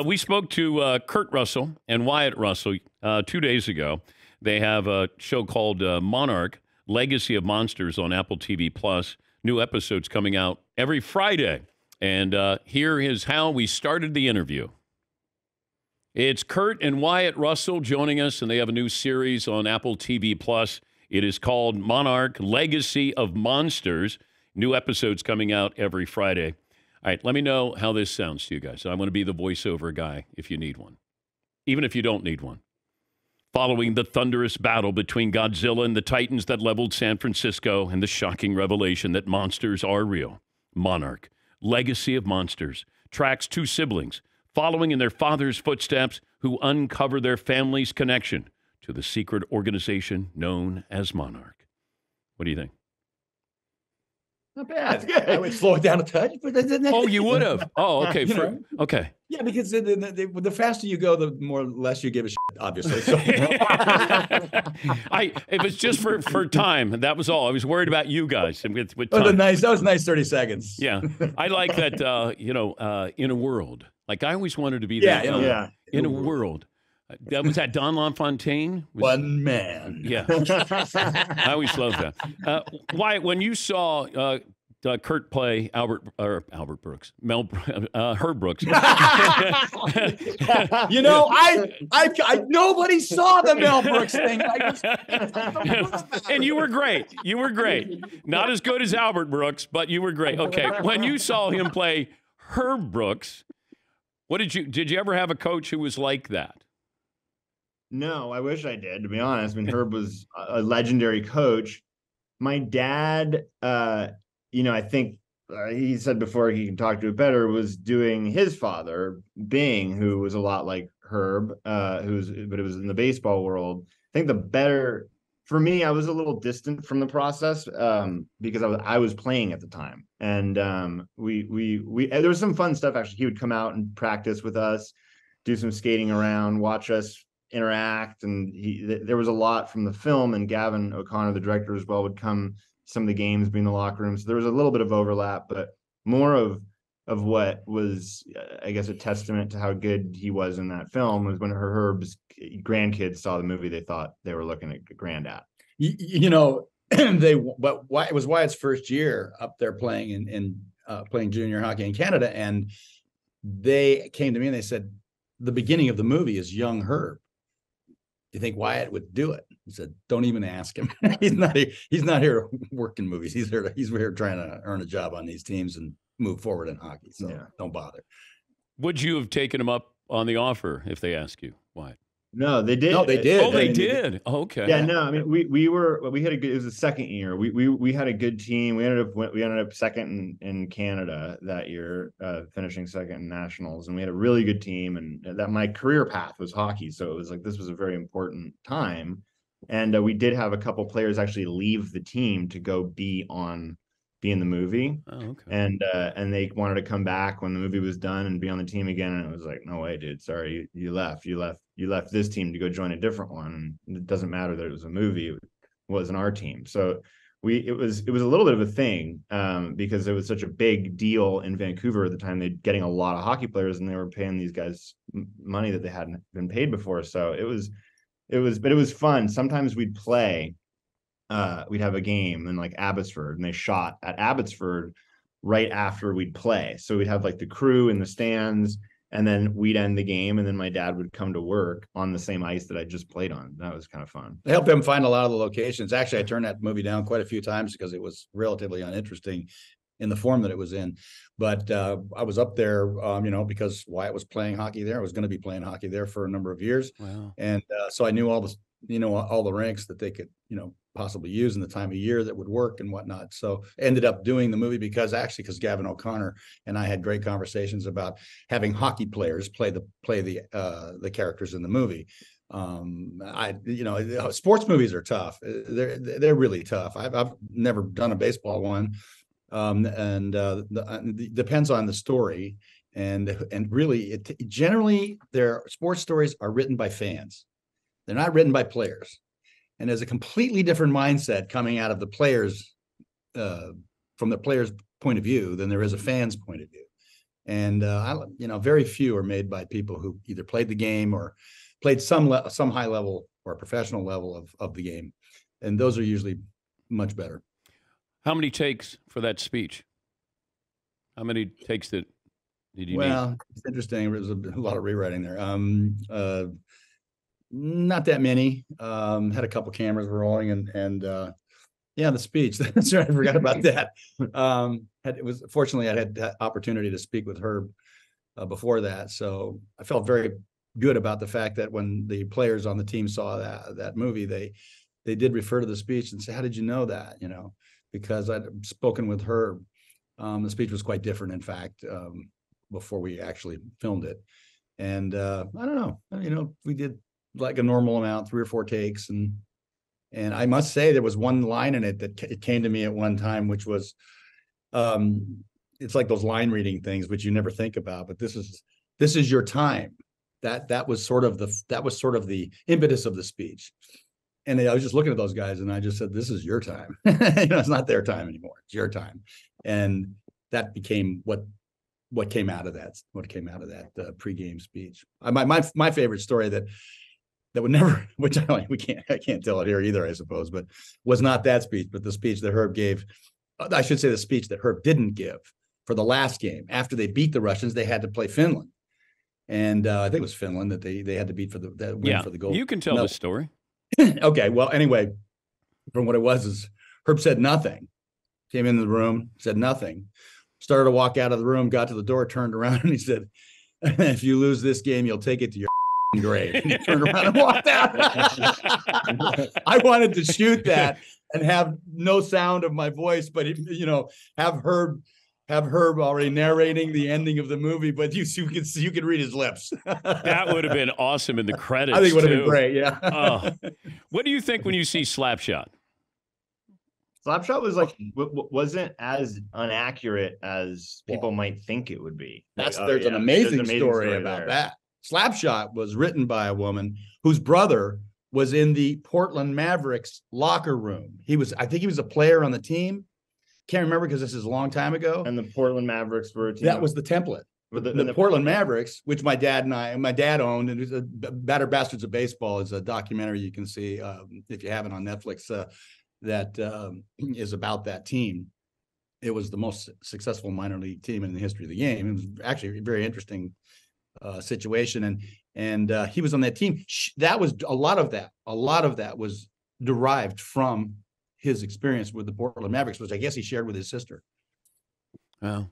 We spoke to Kurt Russell and Wyatt Russell 2 days ago. They have a show called Monarch Legacy of Monsters on Apple TV Plus. New episodes coming out every Friday. And here is how we started the interview. It's Kurt and Wyatt Russell joining us, and they have a new series on Apple TV Plus. It is called Monarch Legacy of Monsters. New episodes coming out every Friday. All right, let me know how this sounds to you guys. I want to be the voiceover guy if you need one, even if you don't need one. Following the thunderous battle between Godzilla and the Titans that leveled San Francisco and the shocking revelation that monsters are real, Monarch, Legacy of Monsters, tracks two siblings following in their father's footsteps who uncover their family's connection to the secret organization known as Monarch. What do you think? Not bad. I would slow it down a touch, but oh, you would have. Oh, okay. Okay. Yeah, because the faster you go, the more less you give a shit, obviously. So. If it's just for time, that was all. I was worried about you guys. With time. That was nice 30 seconds. Yeah, I like that. In a world, like I always wanted to be that. In a world. Was that Don LaFontaine? One man. Yeah. I always loved that. Wyatt, when you saw Kurt play Herb Brooks, Herb Brooks. Nobody saw the Mel Brooks thing. And you were great. You were great. Not as good as Albert Brooks, but you were great. Okay. When you saw him play Herb Brooks, did you ever have a coach who was like that? No, I wish I did, to be honest. I mean, Herb was a legendary coach. My dad, I think he said before he can talk to it better, was doing his father, Bing, who was a lot like Herb, but it was in the baseball world. I think for me, I was a little distant from the process because I was playing at the time. And there was some fun stuff, actually. He would come out and practice with us, do some skating around, watch us interact, and there was a lot from the film, and Gavin O'Connor, the director as well, would come some of the games, be in the locker room. So there was a little bit of overlap, but more of what was, I guess, a testament to how good he was in that film was when Herb's grandkids saw the movie, they thought they were looking at Granddad. It was Wyatt's first year up there playing playing junior hockey in Canada, and they came to me and they said, the beginning of the movie is young Herb. Do you think Wyatt would do it? He said, don't even ask him. He's not here working movies. He's here trying to earn a job on these teams and move forward in hockey. So Don't bother. Would you have taken him up on the offer if they asked you, Wyatt? No, they did. No, they did. Oh, they did. Oh, okay. Yeah, no, I mean, we had it was the second year. We had a good team. We ended up second in Canada that year, finishing second in nationals, and we had a really good team. And that my career path was hockey, so it was like this was a very important time. And we did have a couple players actually leave the team to go be in the movie. Oh, okay. And they wanted to come back when the movie was done and be on the team again. And it was like, no way, dude. Sorry, you left this team to go join a different one. And it doesn't matter that it was a movie; it wasn't our team. So it was a little bit of a thing because it was such a big deal in Vancouver at the time. They're getting a lot of hockey players, and they were paying these guys money that they hadn't been paid before. So it was fun. Sometimes we'd play. We'd have a game in like Abbotsford, and they shot at Abbotsford right after we'd play. So we'd have like the crew in the stands, and then we'd end the game, and then my dad would come to work on the same ice that I just played on. That was kind of fun. I helped him find a lot of the locations. Actually, I turned that movie down quite a few times because it was relatively uninteresting in the form that it was in. But I was up there, because Wyatt was playing hockey there. I was going to be playing hockey there for a number of years. Wow. And so I knew all the rinks that they could, possibly use in the time of year that would work and whatnot. So ended up doing the movie because Gavin O'Connor and I had great conversations about having hockey players play the characters in the movie. Sports movies are tough. They're really tough. I've never done a baseball one. Depends on the story, and really, generally, their sports stories are written by fans. They're not written by players, and there's a completely different mindset coming out of the players, from the players' point of view, than there is a fan's point of view. And very few are made by people who either played the game or played some high level or professional level of the game, and those are usually much better. How many takes for that speech? How many takes did you need? Well, it's interesting. There was a lot of rewriting there. Not that many. Had a couple cameras rolling, and the speech. That's right. I forgot about that. Fortunately, I had the opportunity to speak with Herb before that, so I felt very good about the fact that when the players on the team saw that movie, they did refer to the speech and say, "How did you know that?" Because I'd spoken with Herb. The speech was quite different, in fact, before we actually filmed it. And I don't know, we did like a normal amount, 3 or 4 takes, and I must say there was one line in it that it came to me at one time, which was, it's like those line reading things which you never think about, but this is your time. That was sort of the impetus of the speech. And I was just looking at those guys, and I just said, "This is your time." It's not their time anymore. It's your time. And that became what came out of that. What came out of that pregame speech. My favorite story that would never, which I can't tell it here either, I suppose, but was not that speech, but the speech that Herb gave. I should say the speech that Herb didn't give for the last game. After they beat the Russians, they had to play Finland, and I think it was Finland that they had to beat for the win for the gold. You can tell the story. Okay, well, anyway, from what it was is Herb said nothing, came into the room, said nothing, started to walk out of the room, got to the door, turned around, and he said, "If you lose this game, you'll take it to your grave." And he turned around and walked out. I wanted to shoot that and have no sound of my voice, but have Herb already narrating the ending of the movie, but you could read his lips. That would have been awesome in the credits. I think it would have been great. Yeah. What do you think when you see Slapshot? Slapshot was wasn't as inaccurate as people might think it would be. There's an amazing story about that. Slapshot was written by a woman whose brother was in the Portland Mavericks locker room. I think he was a player on the team. Can't remember because this is a long time ago. And the Portland Mavericks were a team. That was the template. The Portland Mavericks, which my dad owned, and it was Batter Bastards of Baseball is a documentary you can see if you haven't on Netflix that is about that team. It was the most successful minor league team in the history of the game. It was actually a very interesting situation, and he was on that team. That was a lot of that was derived from his experience with the Portland Mavericks, which I guess he shared with his sister. Wow.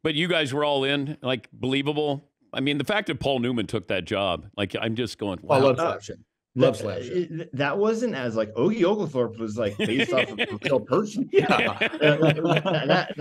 But you guys were all in, like, believable. I mean, the fact that Paul Newman took that job, like, I'm just going, wow. I love Slapshot. Love Slapshot. That wasn't as like Ogie Oglethorpe was like based off of a real person. Yeah.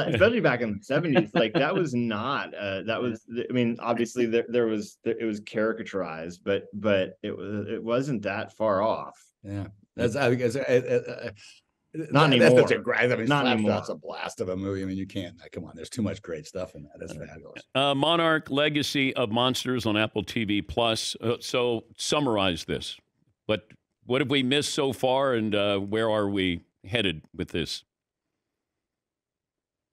Especially back in the 70s. Like that was not that was, I mean, obviously it was caricaturized, but it wasn't that far off. Yeah. Not anymore. Not anymore. That's a blast of a movie. I mean, you can't. Come on, there's too much great stuff in that. That's fabulous. Monarch Legacy of Monsters on Apple TV Plus. So summarize this. What have we missed so far, and where are we headed with this?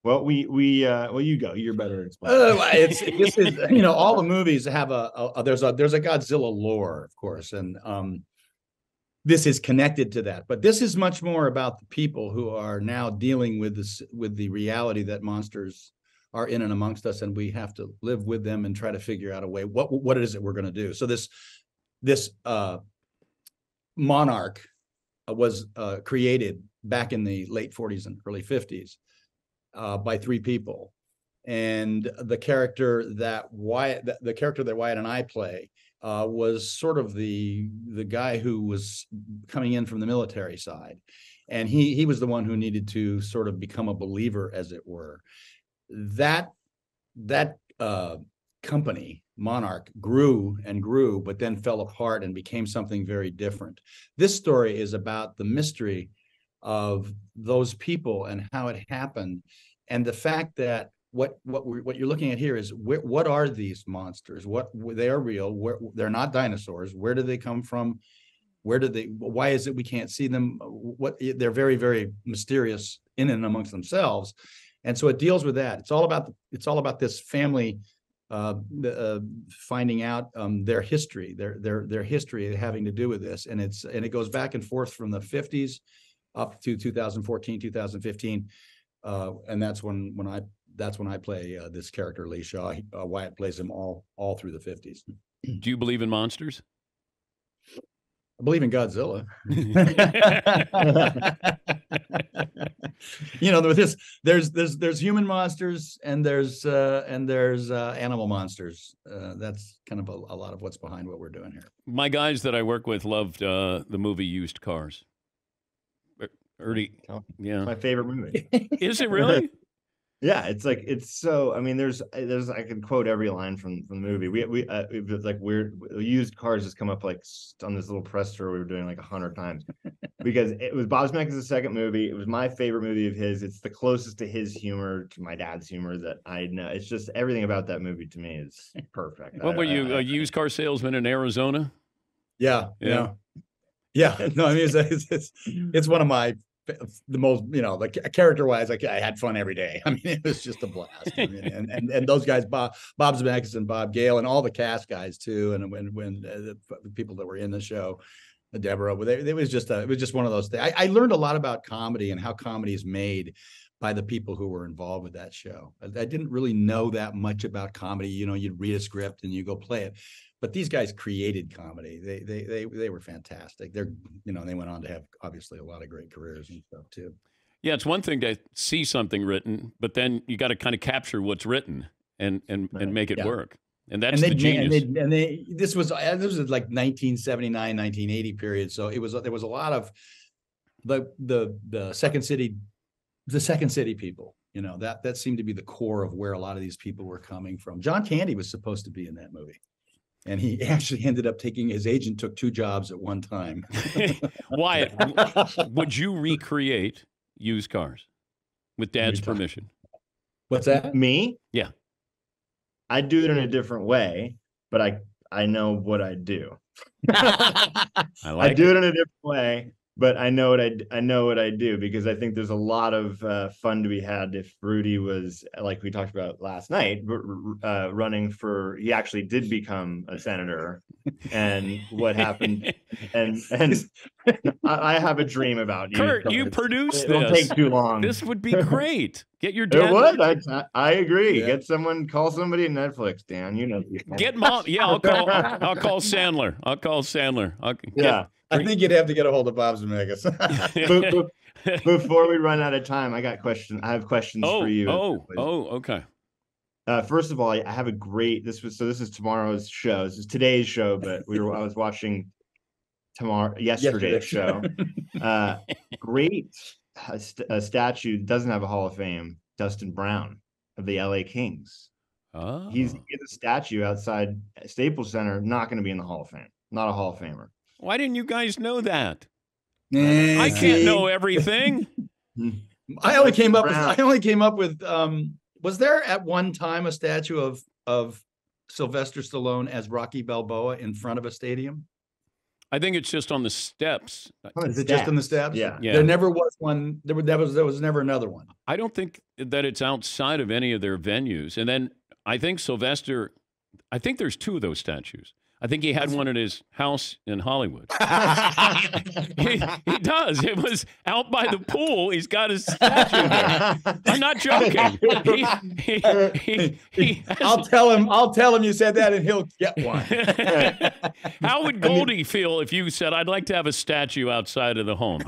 Well, you go. You're better at explaining. This is all the movies have there's a Godzilla lore, of course, and this is connected to that, but this is much more about the people who are now dealing with this, with the reality that monsters are in and amongst us, and we have to live with them and try to figure out a way. What is it we're going to do? So this Monarch was created back in the late 40s and early 50s by 3 people, and the character that Wyatt and I play was sort of the guy who was coming in from the military side, and he was the one who needed to sort of become a believer, as it were. That company, Monarch, grew and grew, but then fell apart and became something very different. This story is about the mystery of those people and how it happened, and the fact that what you're looking at here is what are these monsters? They are real. They're not dinosaurs. Where do they come from? Why is it we can't see them? They're very, very mysterious in and amongst themselves. And so it deals with that. It's all about this family finding out their history, their history having to do with this, and it goes back and forth from the 50s up to 2014, 2015, and that's when I play this character Lee Shaw. Wyatt plays him all through the 50s. Do you believe in monsters? I believe in Godzilla. There's human monsters and there's animal monsters. That's kind of a lot of what's behind what we're doing here. My guys that I work with loved the movie Used Cars. Yeah, my favorite movie. Is it really? Yeah, it's so. I mean, there's I can quote every line from the movie. It was like Used Cars has come up like on this little press tour we were doing like 100 times because it was Bob Zemeckis' second movie. It was my favorite movie of his. It's the closest to his humor, to my dad's humor that I know. It's just everything about that movie to me is perfect. What were you, a used car salesman in Arizona? Yeah. No, I mean it's one of my the most, like character-wise, I had fun every day. I mean, it was just a blast. I mean, and those guys, Bob Zemeckis and Bob Gale, and all the cast guys too, and when the people that were in the show, Deborah, it was just one of those things. I learned a lot about comedy and how comedy is made by the people who were involved with that show. I didn't really know that much about comedy. You'd read a script and you go play it. But these guys created comedy. They were fantastic. They went on to have obviously a lot of great careers and stuff too. Yeah, it's one thing to see something written, but then you got to kind of capture what's written and make it work. And that's the genius. This was like 1979, 1980 period. So there was a lot of the Second City people. That seemed to be the core of where a lot of these people were coming from. John Candy was supposed to be in that movie. And he actually ended up his agent took 2 jobs at one time. Wyatt, would you recreate Used Cars with Dad's permission? What's that? Me? Yeah. I'd do it in a different way, but I know what I do. I do it in a different way, but I know what I do because I think there's a lot of fun to be had if Rudy was, like we talked about last night, running for. He actually did become a senator, and what happened? And I have a dream about you. Kurt, you produced this. It'll take too long. This would be great. Get your dad. It would. I agree. Yeah. Call somebody at Netflix, Dan. Get mom. Yeah, I'll call Sandler. Yeah. I think you'd have to get a hold of Bob Zemeckis. Before we run out of time, I have questions for you. Okay. First of all, I have a great. This is tomorrow's show. This is today's show, but I was watching yesterday's show. Great statue doesn't have a Hall of Fame. Dustin Brown of the LA Kings. Oh. He's a statue outside Staples Center. Not going to be in the Hall of Fame. Not a Hall of Famer. Why didn't you guys know that? I can't know everything. I only came up with. Was there at one time a statue of Sylvester Stallone as Rocky Balboa in front of a stadium? I think it's just on the steps. Is it just on the steps? Yeah. There never was one. There was never another one. I don't think that it's outside of any of their venues. And then I think Sylvester. I think there's 2 of those statues. I think he had one at his house in Hollywood. he does. It was out by the pool. He's got his statue there. I'm not joking. I'll tell him you said that, and he'll get one. How would Goldie feel if you said, "I'd like to have a statue outside of the home"?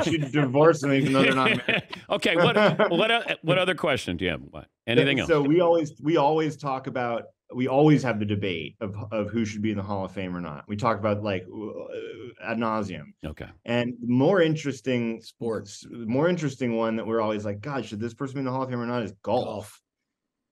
She'd divorce them even though they're not married. Okay. What other question do you have? Anything else? So we always talk about. We always have the debate of who should be in the Hall of Fame or not. We talk about ad nauseum. Okay. And the more interesting one that we're always like, God, should this person be in the Hall of Fame or not is golf.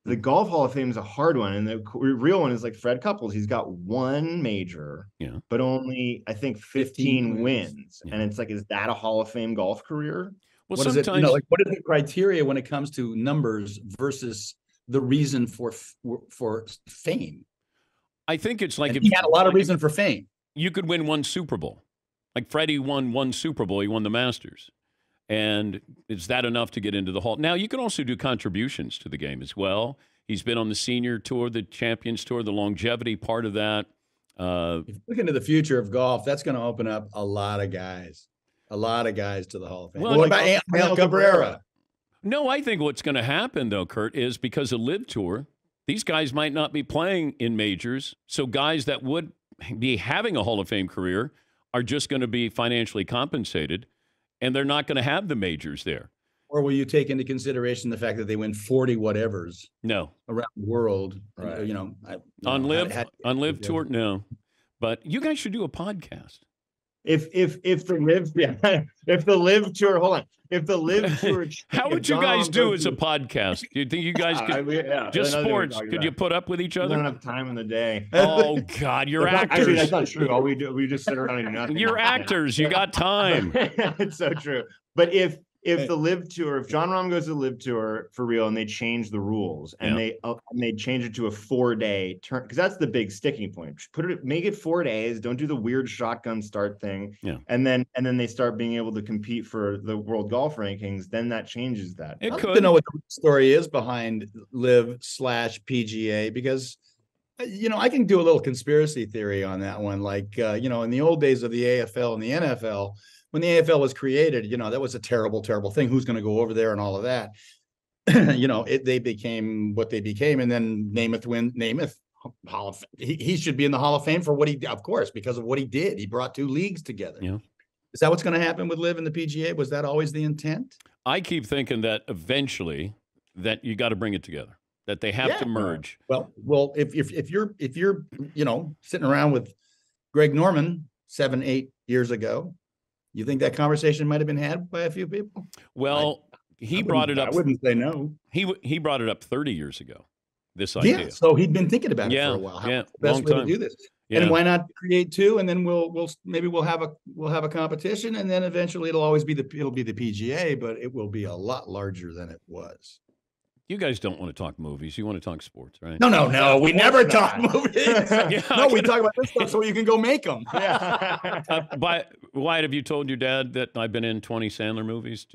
The Golf Hall of Fame is a hard one. And the real one is like Fred Couples. He's got 1 major, but only, I think, 15 wins. Yeah. And it's like, is that a Hall of Fame golf career? Well, what is it? What is the criteria when it comes to numbers versus the reason for fame? I think it's like he had a lot of reason for fame. You could win 1 Super Bowl. Like Freddie won 1 Super Bowl. He won the Masters. And is that enough to get into the Hall? Now, you can also do contributions to the game as well. He's been on the senior tour, the Champions Tour, the longevity part of that. If you look into the future of golf, that's going to open up a lot of guys to the Hall of Fame. Well, What about Angel Cabrera? No, I think what's going to happen, though, Kurt, is because of Live Tour, these guys might not be playing in majors. So guys that would be having a Hall of Fame career are just going to be financially compensated, and they're not going to have the majors there. Or will you take into consideration the fact that they win 40 whatevers No. around the world? Right. You know, On Live Tour, no. But you guys should do a podcast. If the Live Tour, hold on. If the Live Tour, How would you guys do as a podcast? Do you think you guys could? Just sports. Could you put up with each We other? don't have time in the day. Oh God, you're actors. Actually, that's not true. All we do, we just sit around and do nothing. You're actors. You got time. It's so true. But if the Live Tour, if John Rahm goes to the Live Tour for real, and they change the rules, and they change it to a 4-day turn, because that's the big sticking point. Make it 4 days. Don't do the weird shotgun start thing. Yeah. And then they start being able to compete for the world golf rankings. Then that changes that. It I'd could. like to know what the story is behind Live/PGA, because I can do a little conspiracy theory on that one. Like in the old days of the AFL and the NFL, when the AFL was created, that was a terrible, terrible thing. Who's going to go over there and all of that? They became what they became, and then Namath Hall of he should be in the Hall of Fame for what he did, of course, because of what he did. He brought two leagues together. Yeah. Is that what's going to happen with Live and the PGA? Was that always the intent? I keep thinking that eventually that you got to bring it together. That they have to merge. Well, if you're sitting around with Greg Norman 7-8 years ago, you think that conversation might have been had by a few people? Well, he brought it up. I wouldn't say no. He brought it up 30 years ago. This idea. Yeah, so he'd been thinking about it for a while. How's the best way to do this? Yeah. And why not create two, and then we'll have a competition, and then eventually it'll be the PGA, but it will be a lot larger than it was. You guys don't want to talk movies. You want to talk sports, right? No. We never talk movies. We talk about this stuff so you can go make them. Wyatt, have you told your dad that I've been in 20 Sandler movies?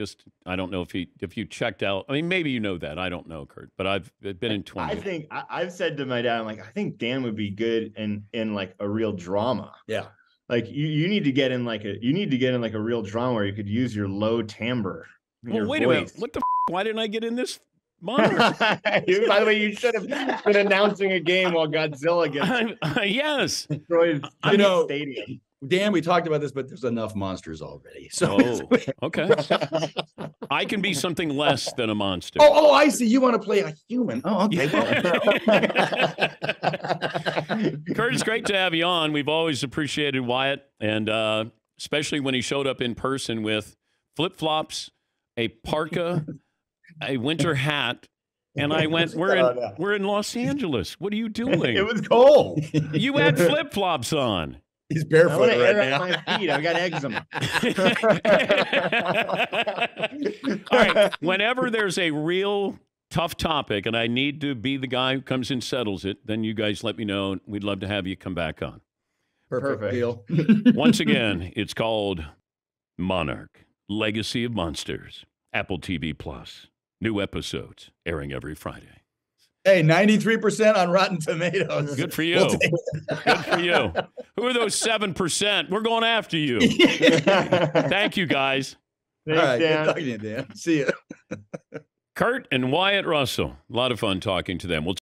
I don't know if you checked out. I mean, maybe you know that. I don't know, Kurt, but I've been in 20. I think I've said to my dad, I'm like, I think Dan would be good in like a real drama. Yeah. Like you need to get in like a real drama where you could use your low timbre. Well, wait a minute. What the why didn't I get in this? Monarch. By the way, you should have been announcing a game while Godzilla yes. destroys stadium. Dan, we talked about this, but there's enough monsters already. So okay. I can be something less than a monster. Oh, I see. You want to play a human. Oh, okay. Kurt, it's great to have you on. We've always appreciated Wyatt, and especially when he showed up in person with flip-flops, a parka, a winter hat, and I went, we're in Los Angeles. What are you doing? It was cold. You had flip-flops on. He's barefoot right now. My feet. I've got eczema. All right. Whenever there's a real tough topic and I need to be the guy who comes and settles it, then you guys let me know. We'd love to have you come back on. Perfect deal. Once again, it's called Monarch Legacy of Monsters. Apple TV Plus. New episodes airing every Friday. Hey, 93% on Rotten Tomatoes. Good for you. Good for you. Who are those 7%? We're going after you. Thank you, guys. Thanks, all right, Dan. good talking to you, Dan. See you. Kurt and Wyatt Russell. A lot of fun talking to them. We'll